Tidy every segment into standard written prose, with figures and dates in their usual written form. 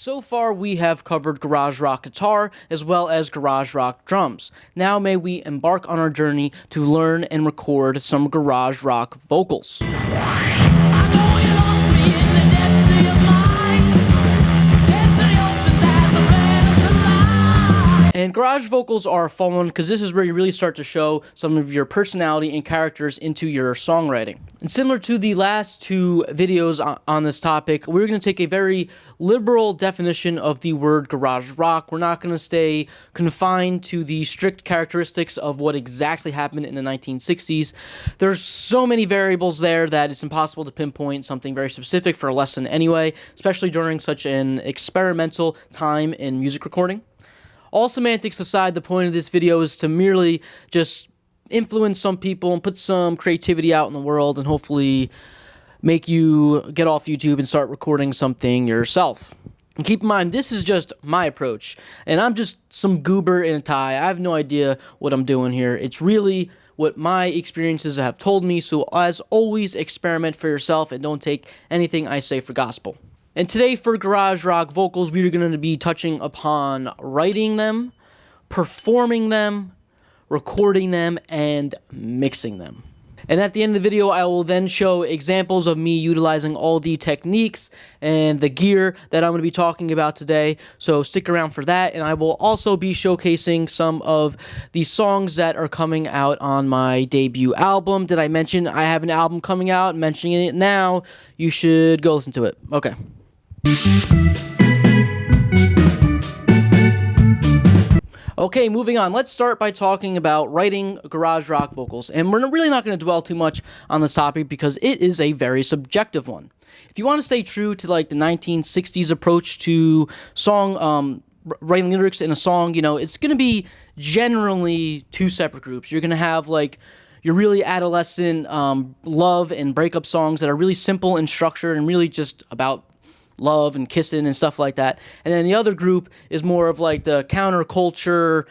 So far, we have covered garage rock guitar as well as garage rock drums. Now may we embark on our journey to learn and record some garage rock vocals. And garage vocals are fun because this is where you really start to show some of your personality and characters into your songwriting. And similar to the last two videos on this topic, we're going to take a very liberal definition of the word garage rock. We're not going to stay confined to the strict characteristics of what exactly happened in the 1960s. There's so many variables there that it's impossible to pinpoint something very specific for a lesson anyway, especially during such an experimental time in music recording. All semantics aside, the point of this video is to merely just influence some people and put some creativity out in the world and hopefully make you get off YouTube and start recording something yourself. And keep in mind, this is just my approach, and I'm just some goober in a tie. I have no idea what I'm doing here. It's really what my experiences have told me, so as always, experiment for yourself and don't take anything I say for gospel. And today for garage rock vocals, we are going to be touching upon writing them, performing them, recording them, and mixing them. And at the end of the video, I will then show examples of me utilizing all the techniques and the gear that I'm going to be talking about today. So stick around for that. And I will also be showcasing some of the songs that are coming out on my debut album. Did I mention I have an album coming out? I'm mentioning it now. You should go listen to it. Okay. Okay, moving on. Let's start by talking about writing garage rock vocals. And we're really not going to dwell too much on this topic because it is a very subjective one. If you want to stay true to like the 1960s approach to song writing lyrics in a song, you know, it's going to be generally two separate groups. You're going to have like your really adolescent love and breakup songs that are really simple in structure and really just about love and kissing and stuff like that. And then the other group is more of like the counterculture,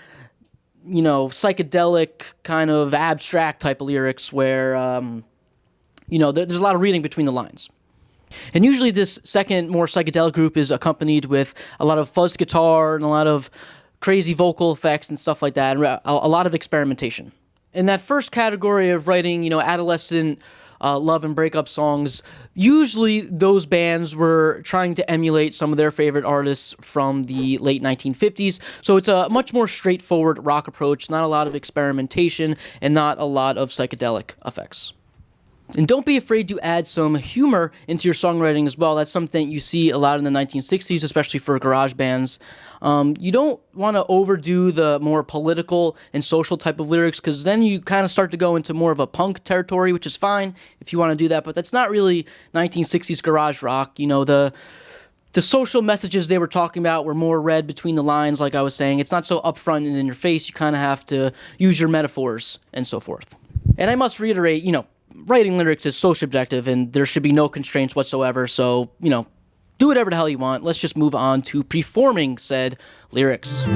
you know, psychedelic kind of abstract type of lyrics where, you know, there's a lot of reading between the lines. And usually this second, more psychedelic group is accompanied with a lot of fuzz guitar and a lot of crazy vocal effects and stuff like that, and a lot of experimentation. In that first category of writing, you know, adolescent love and breakup songs, usually those bands were trying to emulate some of their favorite artists from the late 1950s. So it's a much more straightforward rock approach, not a lot of experimentation and not a lot of psychedelic effects. And don't be afraid to add some humor into your songwriting as well. That's something you see a lot in the 1960s, especially for garage bands. You don't want to overdo the more political and social type of lyrics because then you kind of start to go into more of a punk territory, which is fine if you want to do that, but that's not really 1960s garage rock. You know, the social messages they were talking about were more read between the lines, like I was saying. It's not so upfront and in your face. You kind of have to use your metaphors and so forth. And I must reiterate, you know, writing lyrics is so subjective and there should be no constraints whatsoever, so, you know, do whatever the hell you want. Let's just move on to performing said lyrics.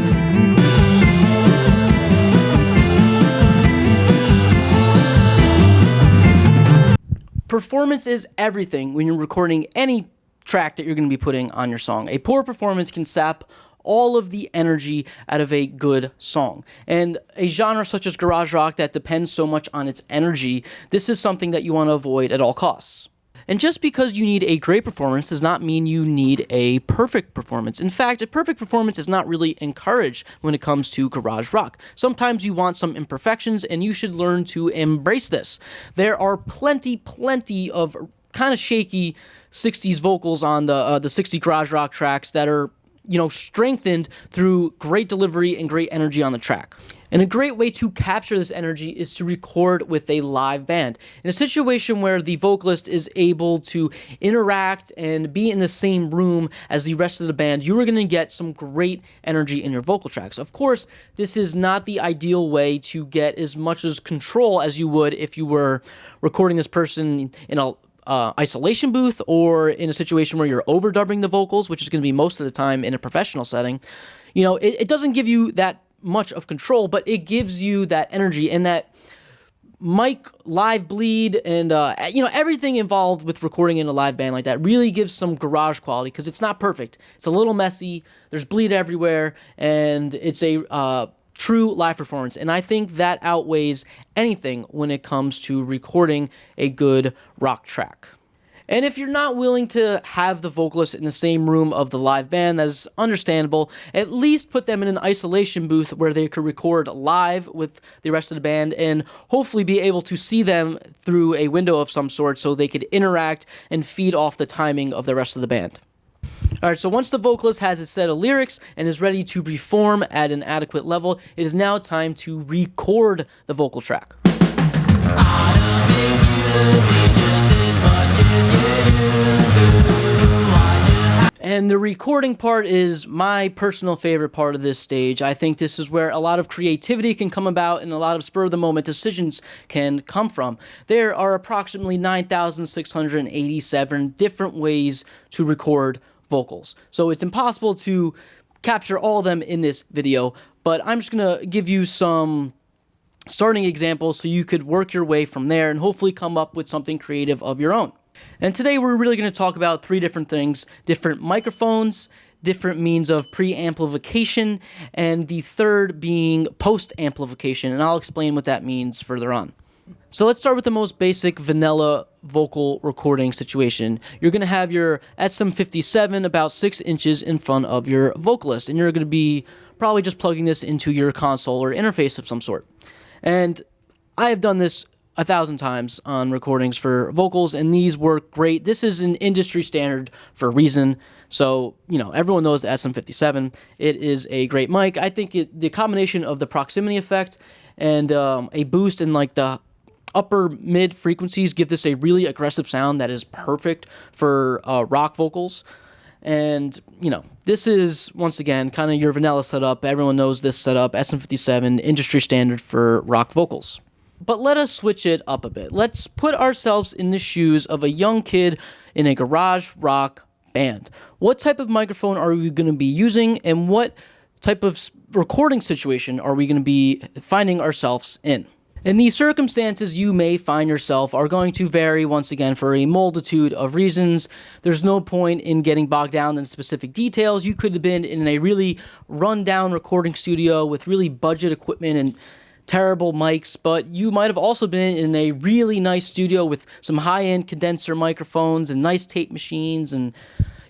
Performance is everything when you're recording any track that you're going to be putting on your song. A poor performance can sap all of the energy out of a good song. And a genre such as garage rock that depends so much on its energy, this is something that you want to avoid at all costs. And just because you need a great performance does not mean you need a perfect performance. In fact, a perfect performance is not really encouraged when it comes to garage rock. Sometimes you want some imperfections, and you should learn to embrace this. There are plenty of kind of shaky 60s vocals on the 60 garage rock tracks that are, you know, strengthened through great delivery and great energy on the track. And a great way to capture this energy is to record with a live band. In a situation where the vocalist is able to interact and be in the same room as the rest of the band, you are going to get some great energy in your vocal tracks. Of course, this is not the ideal way to get as much as control as you would if you were recording this person in a isolation booth or in a situation where you're overdubbing the vocals, which is going to be most of the time in a professional setting. You know, it doesn't give you that much of control, but it gives you that energy and that mic live bleed and everything involved with recording in a live band like that really gives some garage quality, because it's not perfect. It's a little messy, there's bleed everywhere, and it's a true live performance. And I think that outweighs anything when it comes to recording a good rock track. And if you're not willing to have the vocalist in the same room of the live band, that is understandable. At least put them in an isolation booth where they could record live with the rest of the band and hopefully be able to see them through a window of some sort so they could interact and feed off the timing of the rest of the band. Alright, so once the vocalist has a set of lyrics and is ready to perform at an adequate level, it is now time to record the vocal track. And the recording part is my personal favorite part of this stage. I think this is where a lot of creativity can come about and a lot of spur-of-the-moment decisions can come from. There are approximately 9,687 different ways to record vocals. So it's impossible to capture all of them in this video, but I'm just going to give you some starting examples so you could work your way from there and hopefully come up with something creative of your own. And today we're really going to talk about three different things: different microphones, different means of pre-amplification, and the third being post-amplification, and I'll explain what that means further on. So let's start with the most basic vanilla vocal recording situation. You're going to have your SM57 about 6 inches in front of your vocalist, and you're going to be probably just plugging this into your console or interface of some sort. And I have done this 1,000 times on recordings for vocals, and these work great. This is an industry standard for a reason. So, everyone knows the SM57. It is a great mic. I think the combination of the proximity effect and a boost in like the upper mid frequencies give this a really aggressive sound that is perfect for rock vocals. And, this is, once again, kind of your vanilla setup. Everyone knows this setup, SM57, industry standard for rock vocals. But let us switch it up a bit. Let's put ourselves in the shoes of a young kid in a garage rock band. What type of microphone are we going to be using, and what type of recording situation are we going to be finding ourselves in? And these circumstances you may find yourself are going to vary, once again, for a multitude of reasons. There's no point in getting bogged down in specific details. You could have been in a really run-down recording studio with really budget equipment and terrible mics, but you might have also been in a really nice studio with some high-end condenser microphones and nice tape machines, and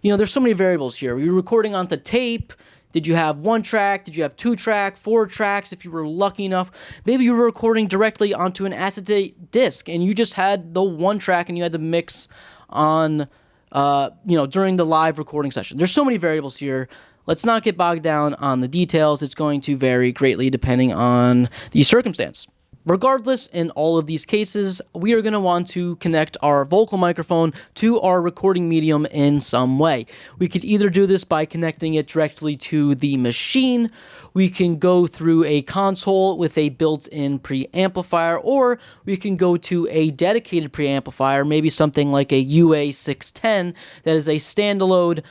there's so many variables here. Were you recording on the tape? Did you have 1 track? Did you have 2 track, 4 tracks if you were lucky enough? Maybe you were recording directly onto an acetate disc and you just had the 1 track and you had to mix on during the live recording session. There's so many variables here. Let's not get bogged down on the details. It's going to vary greatly depending on the circumstance. Regardless, in all of these cases, we are going to want to connect our vocal microphone to our recording medium in some way. We could either do this by connecting it directly to the machine, we can go through a console with a built-in preamplifier, or we can go to a dedicated preamplifier, maybe something like a UA610 that is a standalone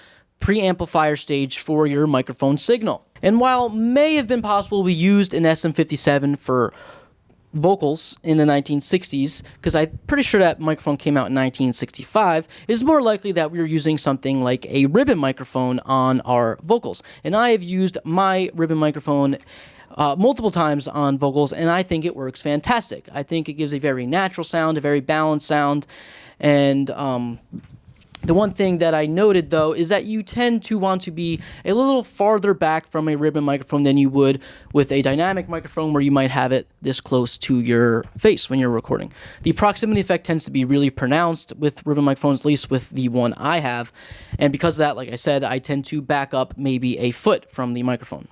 preamplifier stage for your microphone signal. And while it may have been possible we used an SM57 for vocals in the 1960s, because I'm pretty sure that microphone came out in 1965, it is more likely that we were using something like a ribbon microphone on our vocals. And I have used my ribbon microphone multiple times on vocals, and I think it works fantastic. I think it gives a very natural sound, a very balanced sound, and the one thing that I noted, though, is that you tend to want to be a little farther back from a ribbon microphone than you would with a dynamic microphone where you might have it this close to your face when you're recording. The proximity effect tends to be really pronounced with ribbon microphones, at least with the one I have, and because of that, like I said, I tend to back up maybe a foot from the microphone.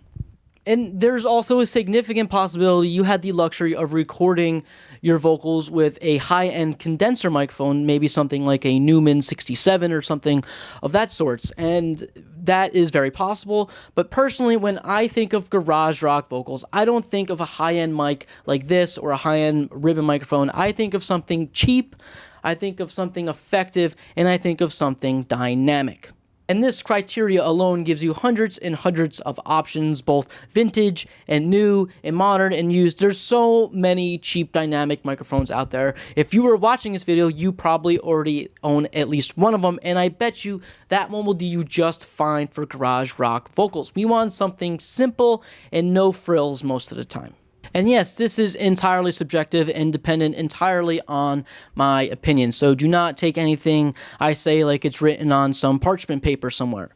And there's also a significant possibility you had the luxury of recording your vocals with a high-end condenser microphone, maybe something like a Neumann 67 or something of that sorts, and that is very possible. But personally, when I think of garage rock vocals, I don't think of a high-end mic like this or a high-end ribbon microphone. I think of something cheap, I think of something effective, and I think of something dynamic. And this criteria alone gives you hundreds and hundreds of options, both vintage and new and modern and used. There's so many cheap dynamic microphones out there. If you were watching this video, you probably already own at least one of them, and I bet you that one will do you just fine for garage rock vocals. We want something simple and no frills most of the time. And yes, this is entirely subjective and dependent entirely on my opinion. So do not take anything I say like it's written on some parchment paper somewhere.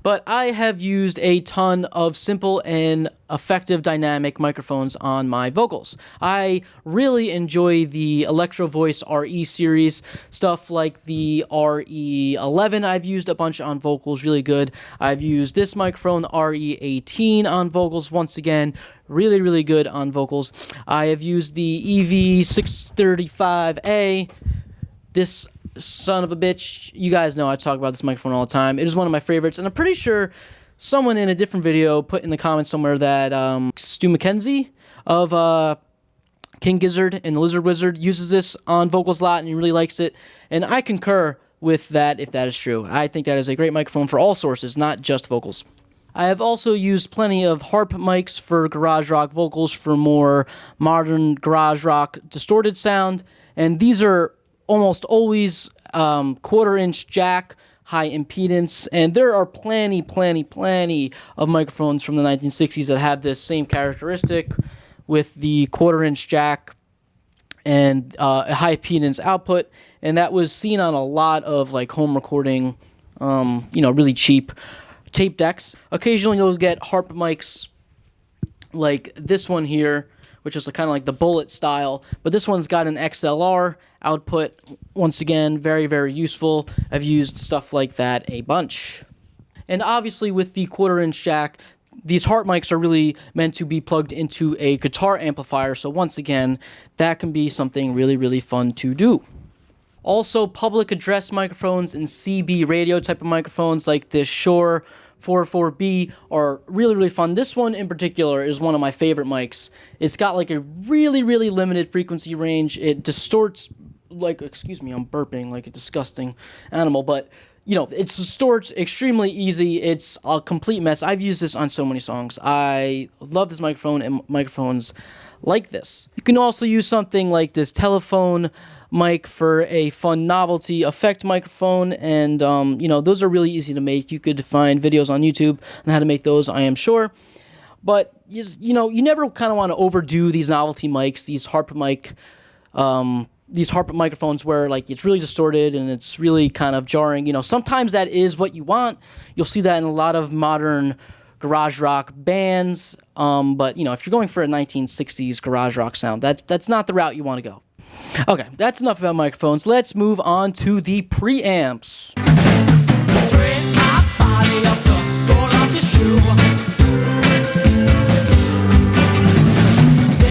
But I have used a ton of simple and effective dynamic microphones on my vocals. I really enjoy the Electro Voice RE series, stuff like the RE11 I've used a bunch on vocals, really good. I've used this microphone, RE18, on vocals, once again, really, really good on vocals. I have used the EV635A, this son of a bitch. You guys know I talk about this microphone all the time. It is one of my favorites, and I'm pretty sure someone in a different video put in the comments somewhere that Stu McKenzie of King Gizzard and the Lizard Wizard uses this on vocals a lot and he really likes it, and I concur with that if that is true. I think that is a great microphone for all sources, not just vocals. I have also used plenty of harp mics for garage rock vocals for more modern garage rock distorted sound, and these are almost always quarter-inch jack, high impedance, and there are plenty of microphones from the 1960s that have this same characteristic with the quarter-inch jack and a high impedance output, and that was seen on a lot of like home recording, really cheap tape decks. Occasionally you'll get harp mics like this one here, which is kind of like the bullet style, but this one's got an XLR output. Once again, very, very useful. I've used stuff like that a bunch. And obviously with the quarter-inch jack, these harp mics are really meant to be plugged into a guitar amplifier, so once again, that can be something really, really fun to do. Also, public address microphones and CB radio type of microphones like this Shure 44B are really, really fun. This one in particular is one of my favorite mics. It's got like a really, really limited frequency range. It distorts, like, excuse me, I'm burping like a disgusting animal, but it distorts extremely easy. It's a complete mess. I've used this on so many songs. I love this microphone and microphones like this. You can also use something like this telephone mic for a fun novelty effect microphone, and those are really easy to make. You could find videos on YouTube on how to make those, I am sure. But you never kind of want to overdo these novelty mics, these harp microphones where like it's really distorted and it's really kind of jarring. Sometimes that is what you want. You'll see that in a lot of modern garage rock bands. But if you're going for a 1960s garage rock sound, that's not the route you want to go. Okay, that's enough about microphones. Let's move on to the preamps.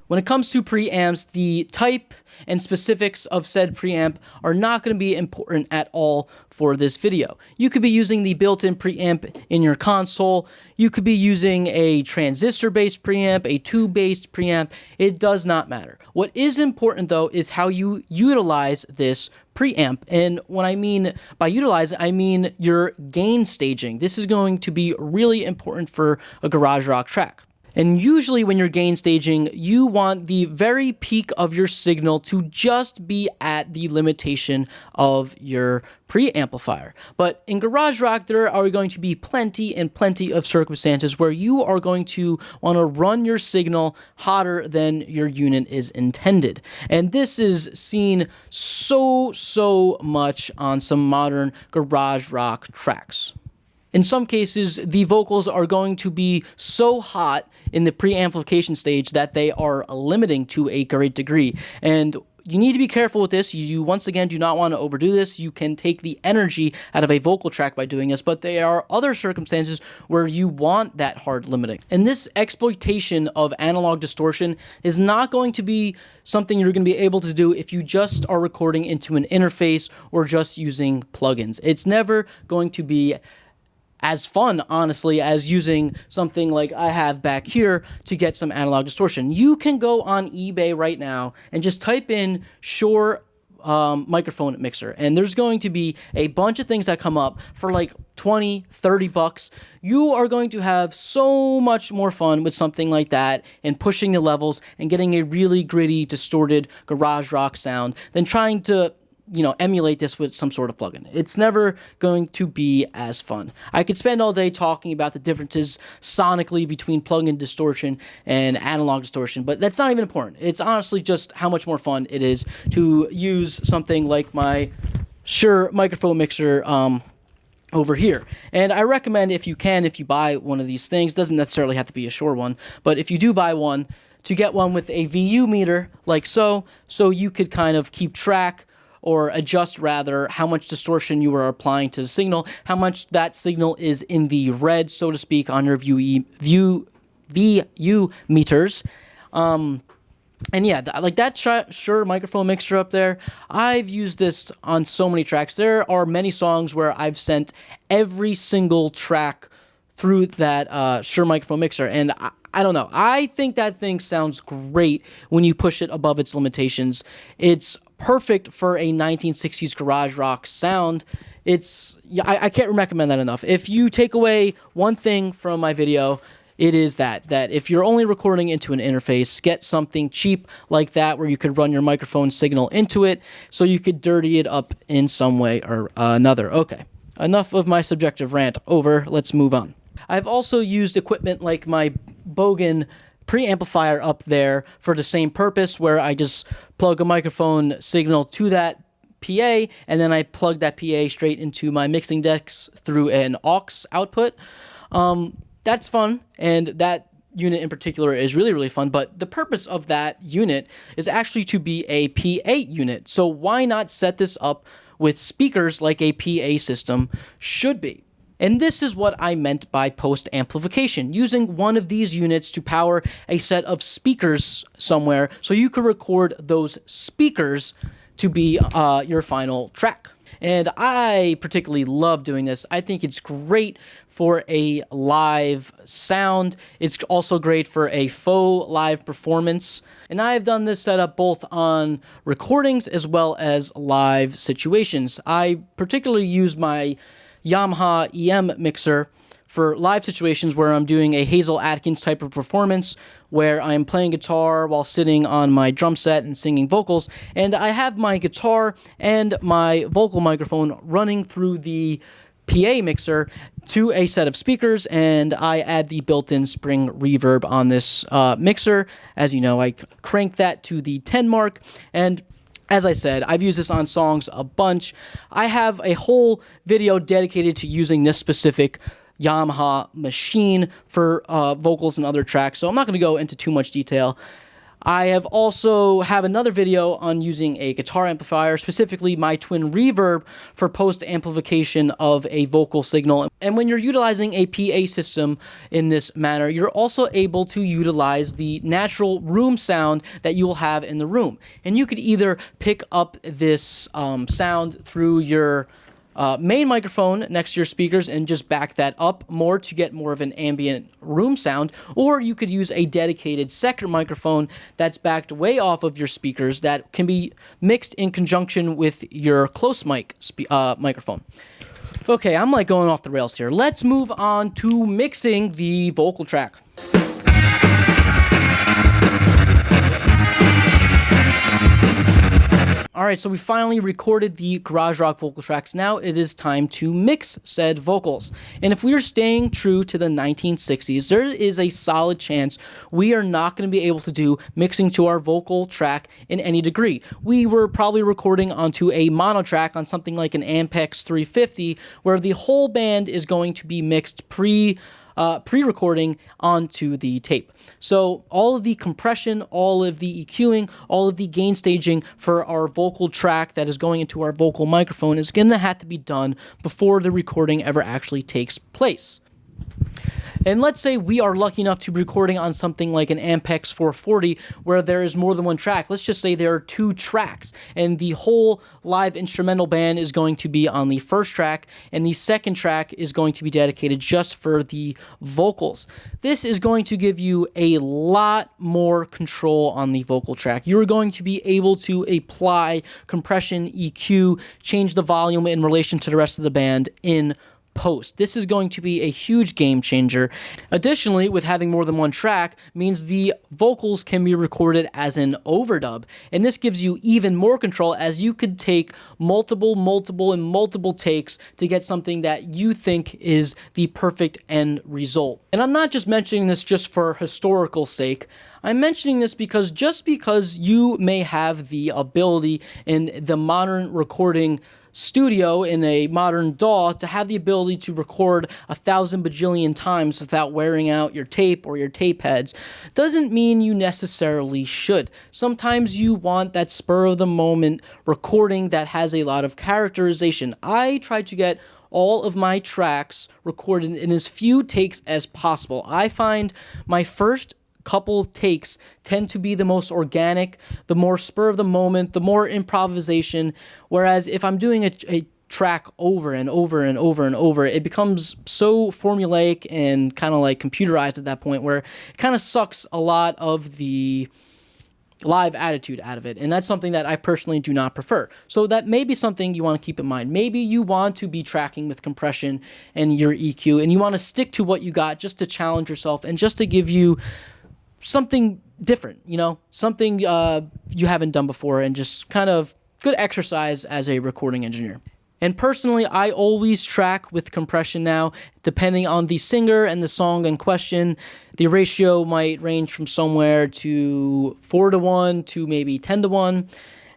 When it comes to preamps, the type and specifics of said preamp are not going to be important at all for this video. You could be using the built-in preamp in your console. You could be using a transistor-based preamp, a tube-based preamp. It does not matter. What is important, though, is how you utilize this preamp. And when I mean by utilize, I mean your gain staging. This is going to be really important for a garage rock track. And usually when you're gain staging, you want the very peak of your signal to just be at the limitation of your preamplifier. But in garage rock, there are going to be plenty of circumstances where you are going to want to run your signal hotter than your unit is intended. And this is seen so much on some modern garage rock tracks. In some cases, the vocals are going to be so hot in the preamplification stage that they are limiting to a great degree. And you need to be careful with this. You once again do not want to overdo this. You can take the energy out of a vocal track by doing this, but there are other circumstances where you want that hard limiting. And this exploitation of analog distortion is not going to be something you're going to be able to do if you just are recording into an interface or just using plugins. It's never going to be as fun, honestly, as using something like I have back here to get some analog distortion. You can go on eBay right now and just type in Shure microphone mixer, and there's going to be a bunch of things that come up for like 20, 30 bucks, you are going to have so much more fun with something like that and pushing the levels and getting a really gritty, distorted garage rock sound than trying to, emulate this with some sort of plugin. It's never going to be as fun. I could spend all day talking about the differences sonically between plug-in distortion and analog distortion, but that's not even important. It's honestly just how much more fun it is to use something like my Shure microphone mixer over here. And I recommend, if you buy one of these things, doesn't necessarily have to be a Shure one, but if you do buy one, to get one with a VU meter like so you could kind of keep track or adjust rather how much distortion you are applying to the signal, how much that signal is in the red, so to speak, on your VU meters. And yeah, like that Shure microphone mixer up there, I've used this on so many tracks. There are many songs where I've sent every single track through that Shure microphone mixer, and I don't know. I think that thing sounds great when you push it above its limitations. It's perfect for a 1960s garage rock sound. I can't recommend that enough. If you take away one thing from my video, it is that if you're only recording into an interface, get something cheap like that where you could run your microphone signal into it so you could dirty it up in some way or another. Okay, enough of my subjective rant over. Let's move on. I've also used equipment like my Bogan preamplifier up there for the same purpose, where I just plug a microphone signal to that PA, and then I plug that PA straight into my mixing decks through an aux output. That's fun, and that unit in particular is really, really fun, but the purpose of that unit is actually to be a PA unit, so why not set this up with speakers like a PA system should be? And this is what I meant by post-amplification, using one of these units to power a set of speakers somewhere so you could record those speakers to be your final track. And I particularly love doing this. I think it's great for a live sound. It's also great for a faux live performance. And I've done this setup both on recordings as well as live situations. I particularly use my Yamaha EM mixer for live situations where I'm doing a Hazel Atkins type of performance where I'm playing guitar while sitting on my drum set and singing vocals, and I have my guitar and my vocal microphone running through the PA mixer to a set of speakers, and I add the built-in spring reverb on this mixer. As you know, I crank that to the 10 mark, and as I said, I've used this on songs a bunch. I have a whole video dedicated to using this specific Yamaha machine for vocals and other tracks, so I'm not going to go into too much detail. I have another video on using a guitar amplifier, specifically my twin reverb, for post-amplification of a vocal signal. And when you're utilizing a PA system in this manner, you're also able to utilize the natural room sound that you will have in the room. And you could either pick up this sound through your main microphone next to your speakers and just back that up more to get more of an ambient room sound, or you could use a dedicated second microphone that's backed way off of your speakers that can be mixed in conjunction with your close mic microphone. Okay, I'm like going off the rails here. Let's move on to mixing the vocal track. Alright, so we finally recorded the garage rock vocal tracks. Now it is time to mix said vocals. And if we are staying true to the 1960s, there is a solid chance we are not going to be able to do mixing to our vocal track in any degree. We were probably recording onto a mono track on something like an Ampex 350, where the whole band is going to be mixed pre-recording onto the tape. So all of the compression, all of the EQing, all of the gain staging for our vocal track that is going into our vocal microphone is going to have to be done before the recording ever actually takes place. And let's say we are lucky enough to be recording on something like an Ampex 440 where there is more than one track. Let's just say there are 2 tracks, and the whole live instrumental band is going to be on the first track, and the second track is going to be dedicated just for the vocals. This is going to give you a lot more control on the vocal track. You're going to be able to apply compression, EQ, change the volume in relation to the rest of the band in post. This is going to be a huge game changer. Additionally, with having more than one track means the vocals can be recorded as an overdub, and this gives you even more control, as you could take multiple takes to get something that you think is the perfect end result. And I'm not just mentioning this just for historical sake. I'm mentioning this because just because you may have the ability in the modern recording studio in a modern DAW to have the ability to record 1,000 bajillion times without wearing out your tape or your tape heads, doesn't mean you necessarily should. Sometimes you want that spur of the moment recording that has a lot of characterization. I try to get all of my tracks recorded in as few takes as possible. I find my first couple takes tend to be the most organic, the more spur of the moment, the more improvisation, whereas if I'm doing a track over and over and over and over, it becomes so formulaic and kind of like computerized at that point, where it kind of sucks a lot of the live attitude out of it, and that's something that I personally do not prefer. So that may be something you want to keep in mind. Maybe you want to be tracking with compression and your EQ, and you want to stick to what you got just to challenge yourself and just to give you something different, something you haven't done before, and just kind of good exercise as a recording engineer. And personally, I always track with compression now, depending on the singer and the song in question. The ratio might range from somewhere to 4:1 to maybe 10:1.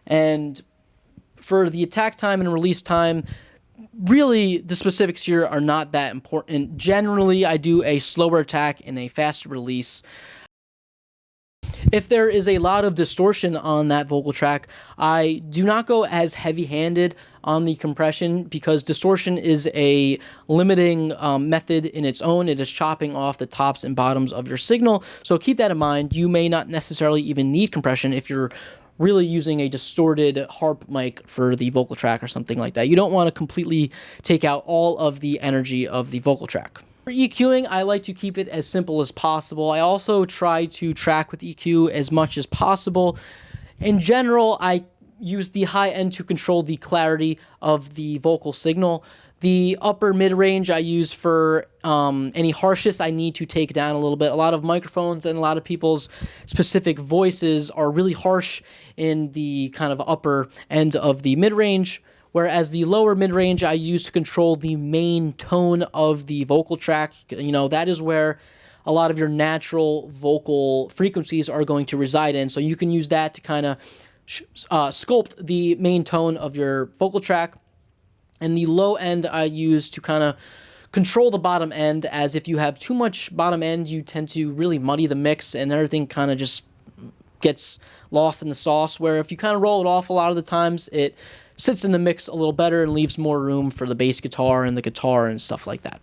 And for the attack time and release time, really the specifics here are not that important. Generally, I do a slower attack and a faster release. If there is a lot of distortion on that vocal track, I do not go as heavy-handed on the compression, because distortion is a limiting method in its own. It is chopping off the tops and bottoms of your signal, so keep that in mind. You may not necessarily even need compression if you're really using a distorted harp mic for the vocal track or something like that. You don't want to completely take out all of the energy of the vocal track. For EQing, I like to keep it as simple as possible. I also try to track with EQ as much as possible. In general, I use the high end to control the clarity of the vocal signal. The upper mid-range I use for any harshness I need to take down a little bit. A lot of microphones and a lot of people's specific voices are really harsh in the kind of upper end of the mid-range, whereas the lower mid-range I use to control the main tone of the vocal track. That is where a lot of your natural vocal frequencies are going to reside in. So you can use that to kind of sculpt the main tone of your vocal track. And the low end I use to kind of control the bottom end, as if you have too much bottom end, you tend to really muddy the mix and everything kind of just gets lost in the sauce, where if you kind of roll it off a lot of the times, it sits in the mix a little better and leaves more room for the bass guitar and the guitar and stuff like that.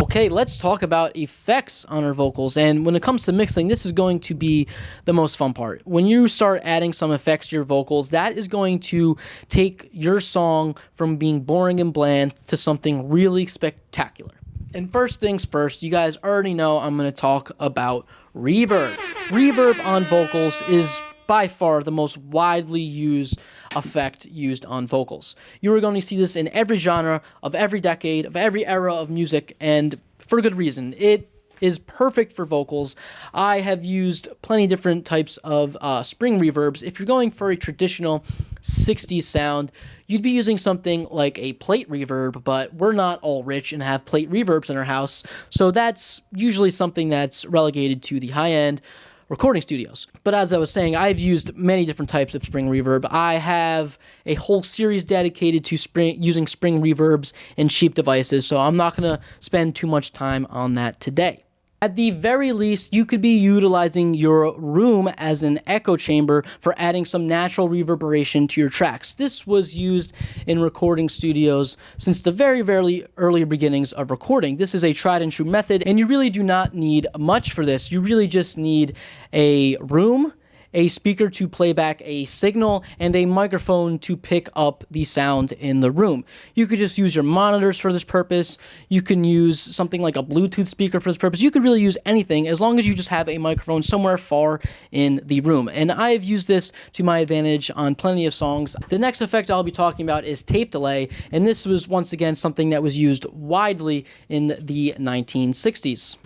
Okay, let's talk about effects on our vocals. And when it comes to mixing, this is going to be the most fun part. When you start adding some effects to your vocals, that is going to take your song from being boring and bland to something really spectacular. And first things first, you guys already know I'm going to talk about reverb. Reverb on vocals is by far the most widely used effect used on vocals. You are going to see this in every genre of every decade, of every era of music, and for good reason. It is perfect for vocals. I have used plenty of different types of spring reverbs. If you're going for a traditional 60s sound, you'd be using something like a plate reverb, but we're not all rich and have plate reverbs in our house, so that's usually something that's relegated to the high-end recording studios. But as I was saying, I've used many different types of spring reverb. I have a whole series dedicated to using spring reverbs in cheap devices, so I'm not going to spend too much time on that today. At the very least, you could be utilizing your room as an echo chamber for adding some natural reverberation to your tracks. This was used in recording studios since the very, very early beginnings of recording. This is a tried and true method, and you really do not need much for this. You really just need a room a speaker to play back a signal, and a microphone to pick up the sound in the room. You could just use your monitors for this purpose. You can use something like a Bluetooth speaker for this purpose. You could really use anything as long as you just have a microphone somewhere far in the room. And I have used this to my advantage on plenty of songs. The next effect I'll be talking about is tape delay, and this was once again something that was used widely in the 1960s.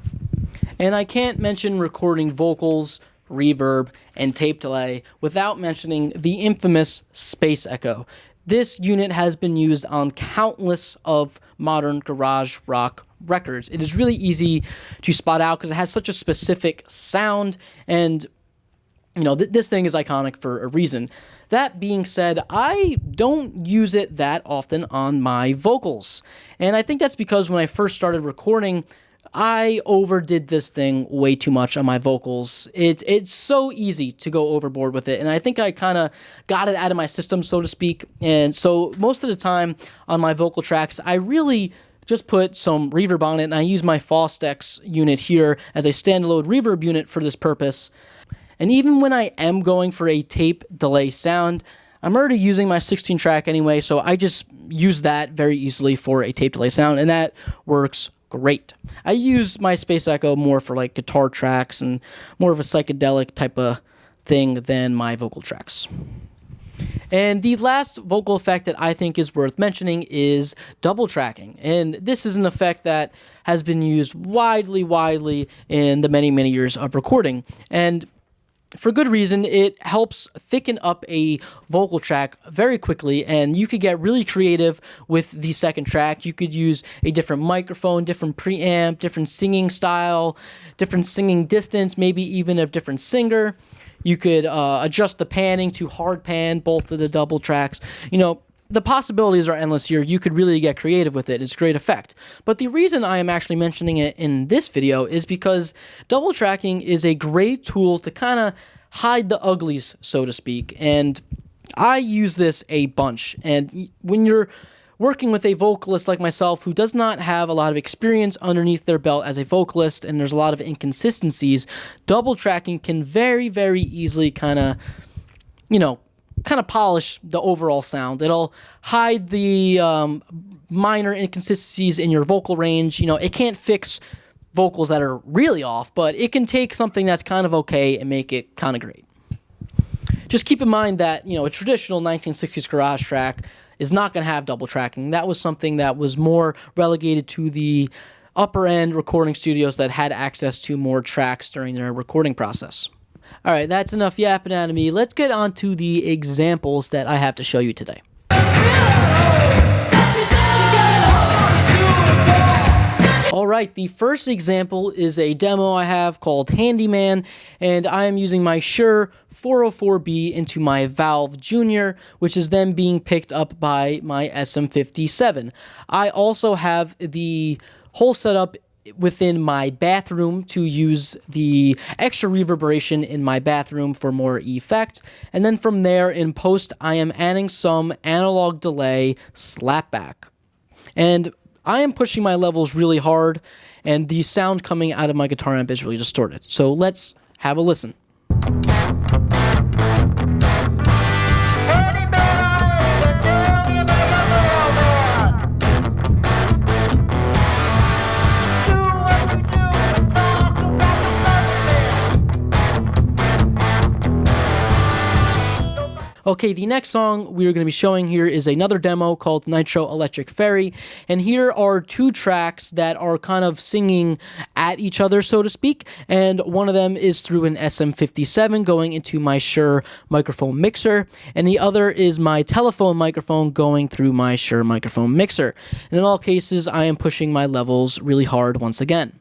And I can't mention recording vocals, reverb, and tape delay without mentioning the infamous space echo. This unit has been used on countless of modern garage rock records. It is really easy to spot out because it has such a specific sound, and this thing is iconic for a reason. That being said, I don't use it that often on my vocals, and I think that's because when I first started recording, I overdid this thing way too much on my vocals. It's so easy to go overboard with it, and I think I kind of got it out of my system, so to speak. And so most of the time on my vocal tracks, I really just put some reverb on it, and I use my Fostex unit here as a standalone reverb unit for this purpose. And even when I am going for a tape delay sound, I'm already using my 16 track anyway, so I just use that very easily for a tape delay sound, and that works great. I use my space echo more for like guitar tracks and more of a psychedelic type of thing than my vocal tracks. And the last vocal effect that I think is worth mentioning is double tracking. And this is an effect that has been used widely in the many years of recording. And for good reason. It helps thicken up a vocal track very quickly, and you could get really creative with the second track. You could use a different microphone, different preamp, different singing style, different singing distance, maybe even a different singer. You could adjust the panning to hard pan, both of the double tracks. The possibilities are endless here. You could really get creative with it. It's a great effect. But the reason I am actually mentioning it in this video is because double tracking is a great tool to kind of hide the uglies, so to speak. And I use this a bunch. And when you're working with a vocalist like myself who does not have a lot of experience underneath their belt as a vocalist, and there's a lot of inconsistencies, double tracking can very easily kind of polish the overall sound. It'll hide the minor inconsistencies in your vocal range. It can't fix vocals that are really off, but it can take something that's kind of okay and make it kind of great. Just keep in mind that, a traditional 1960s garage track is not going to have double tracking. That was something that was more relegated to the upper end recording studios that had access to more tracks during their recording process. All right, that's enough yapping out of me. Let's get on to the examples that I have to show you today. All right, the first example is a demo I have called Handyman, and I am using my Shure 404B into my Valve Junior, which is then being picked up by my SM57. I also have the whole setup within my bathroom to use the extra reverberation in my bathroom for more effect. And then from there, in post, I am adding some analog delay slapback. And I am pushing my levels really hard, and the sound coming out of my guitar amp is really distorted. So let's have a listen. Okay, the next song we are going to be showing here is another demo called Nitro Electric Ferry, and here are two tracks that are kind of singing at each other, so to speak, and one of them is through an SM57 going into my Shure microphone mixer, and the other is my telephone microphone going through my Shure microphone mixer. And in all cases, I am pushing my levels really hard once again.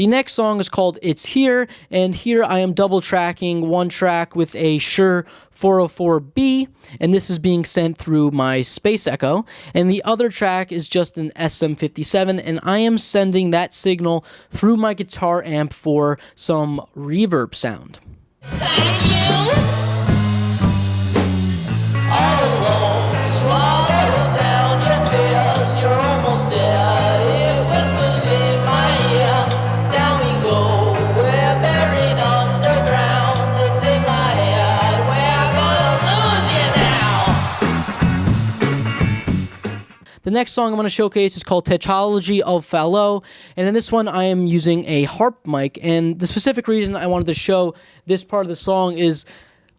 The next song is called It's Here, and here I am double tracking one track with a Shure 404B, and this is being sent through my Space Echo, and the other track is just an SM57, and I am sending that signal through my guitar amp for some reverb sound. Thank you. All alone, swallow down your fears. You're almost there. It whispers in my ear. Down we go. We're buried underground. It's in my head. We're gonna lose you now. The next song I'm going to showcase is called Tetralogy of Fallot, and in this one I am using a harp mic, and the specific reason I wanted to show this part of the song is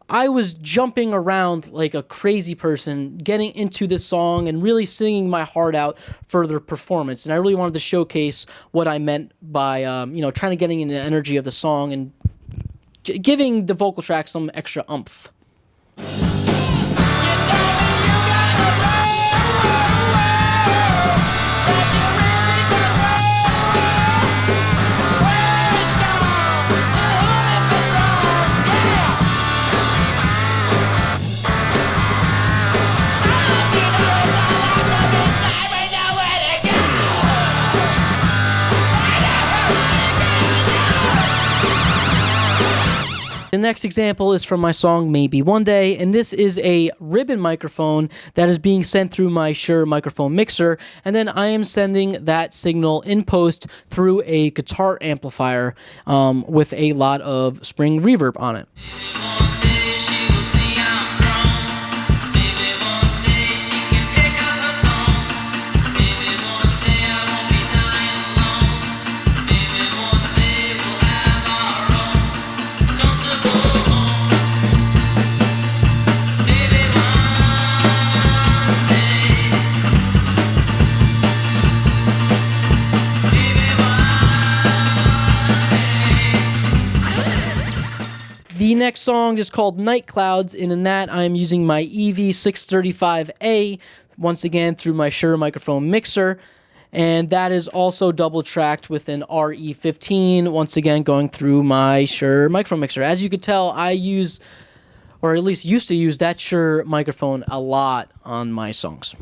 I was jumping around like a crazy person, getting into this song and really singing my heart out for the performance, and I really wanted to showcase what I meant by trying to getting in the energy of the song and giving the vocal track some extra oomph. The next example is from my song Maybe One Day, and this is a ribbon microphone that is being sent through my Shure microphone mixer, and then I am sending that signal in post through a guitar amplifier with a lot of spring reverb on it. The next song is called Night Clouds, and in that I am using my EV635A, once again through my Shure microphone mixer, and that is also double tracked with an RE15, once again going through my Shure microphone mixer. As you could tell, I use, or at least used to use, that Shure microphone a lot on my songs.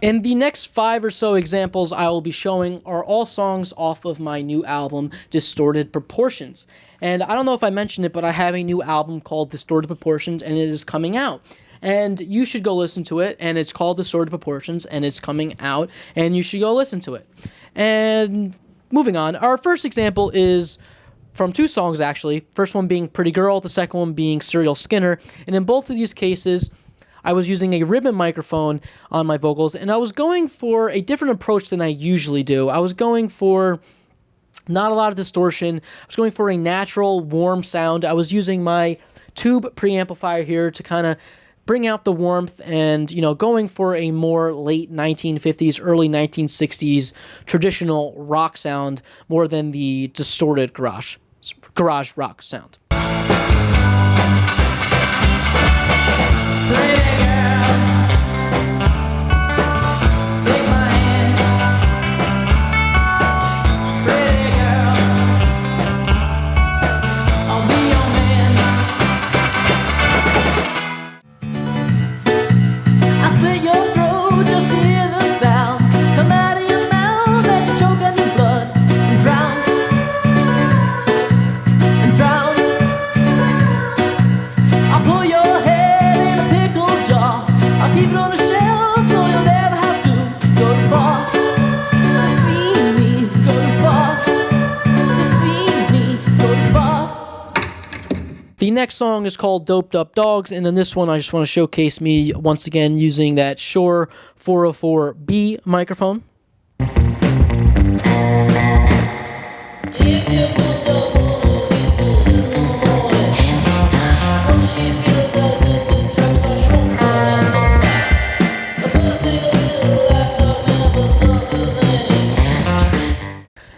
And the next 5 or so examples I will be showing are all songs off of my new album, Distorted Proportions. And I don't know if I mentioned it, but I have a new album called Distorted Proportions, and it is coming out. And you should go listen to it, and it's called Distorted Proportions, and it's coming out, and you should go listen to it. And moving on, our first example is from 2 songs, actually. First one being Pretty Girl, the second one being Serial Skinner. And in both of these cases, I was using a ribbon microphone on my vocals, and I was going for a different approach than I usually do. I was going for not a lot of distortion. I was going for a natural, warm sound. I was using my tube preamplifier here to kind of bring out the warmth and, going for a more late 1950s, early 1960s traditional rock sound more than the distorted garage rock sound. Pretty girl, take my hand. Pretty girl, I'll be your man. I slit your throat just to hear the sound come out of your mouth, and you choke on your blood and drown. I'll pull your head in a pickle jar. I'll keep it on the shelf so you'll never have to go too far to see me go too far, to see me go too far. The next song is called Doped Up Dogs, and in this one I just want to showcase me once again using that Shure 404B microphone.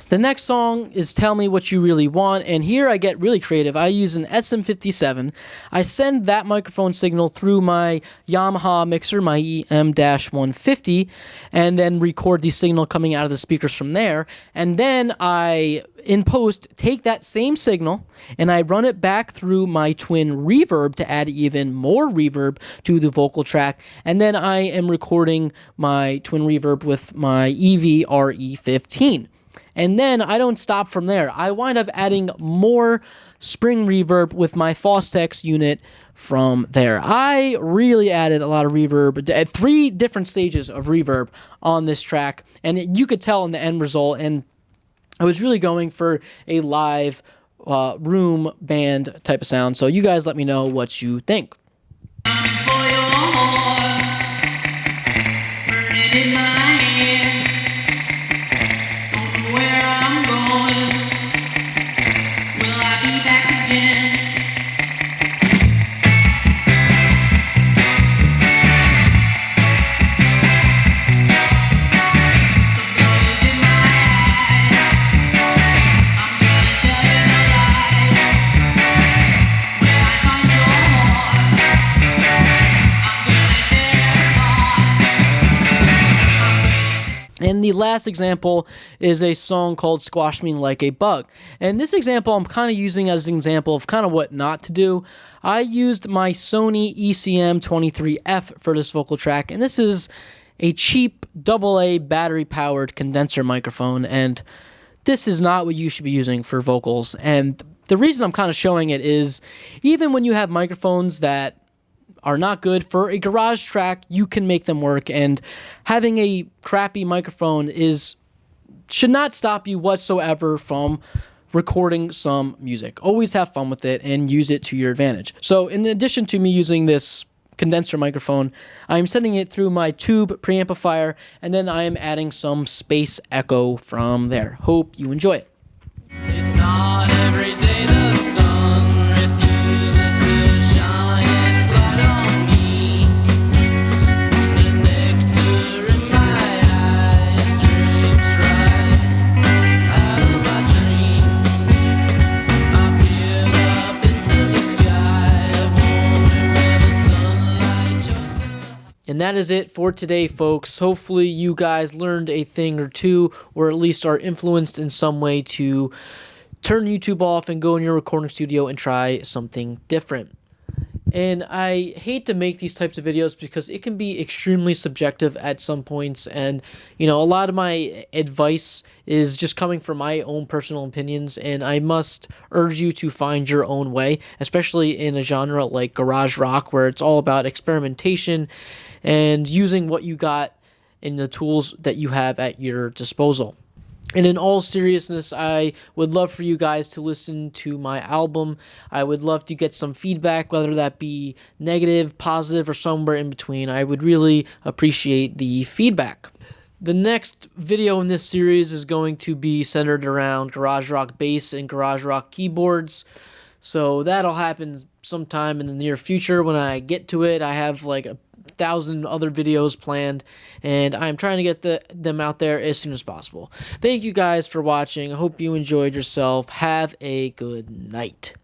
The next song is Tell Me What You Really Want, and here I get really creative. I use an SM57. I send that microphone signal through my Yamaha mixer, my EM-150, and then record the signal coming out of the speakers from there. And then I, in post, take that same signal and I run it back through my twin reverb to add even more reverb to the vocal track. And then I am recording my twin reverb with my EV-RE15. And then I don't stop from there. I wind up adding more spring reverb with my Fostex unit from there. I really added a lot of reverb at 3 different stages of reverb on this track, and you could tell in the end result. And I was really going for a live room band type of sound. So you guys let me know what you think. And the last example is a song called Squash Me Like a Bug. And this example I'm kind of using as an example of kind of what not to do. I used my Sony ECM23F for this vocal track, and this is a cheap AA battery-powered condenser microphone, and this is not what you should be using for vocals. And the reason I'm kind of showing it is even when you have microphones that are not good for a garage track, you can make them work, and having a crappy microphone should not stop you whatsoever from recording some music. Always have fun with it and use it to your advantage. So in addition to me using this condenser microphone, I'm sending it through my tube preamplifier, and then I am adding some space echo from there. Hope you enjoy it. It's not every day the sun refuses to shine its light on me. The nectar in my eyes drips right out of my dream. I peered up into the sky, wondering where the sunlight chose to. And that is it for today, folks. Hopefully you guys learned a thing or two, or at least are influenced in some way to turn YouTube off and go in your recording studio and try something different. And I hate to make these types of videos because it can be extremely subjective at some points, and a lot of my advice is just coming from my own personal opinions, and I must urge you to find your own way, especially in a genre like garage rock where it's all about experimentation and using what you got in the tools that you have at your disposal. And in all seriousness, I would love for you guys to listen to my album. I would love to get some feedback, whether that be negative, positive, or somewhere in between. I would really appreciate the feedback. The next video in this series is going to be centered around garage rock bass and garage rock keyboards. So that'll happen sometime in the near future when I get to it. I have like 1,000 other videos planned, and I'm trying to get them out there as soon as possible. Thank you guys for watching. I hope you enjoyed yourself. Have a good night.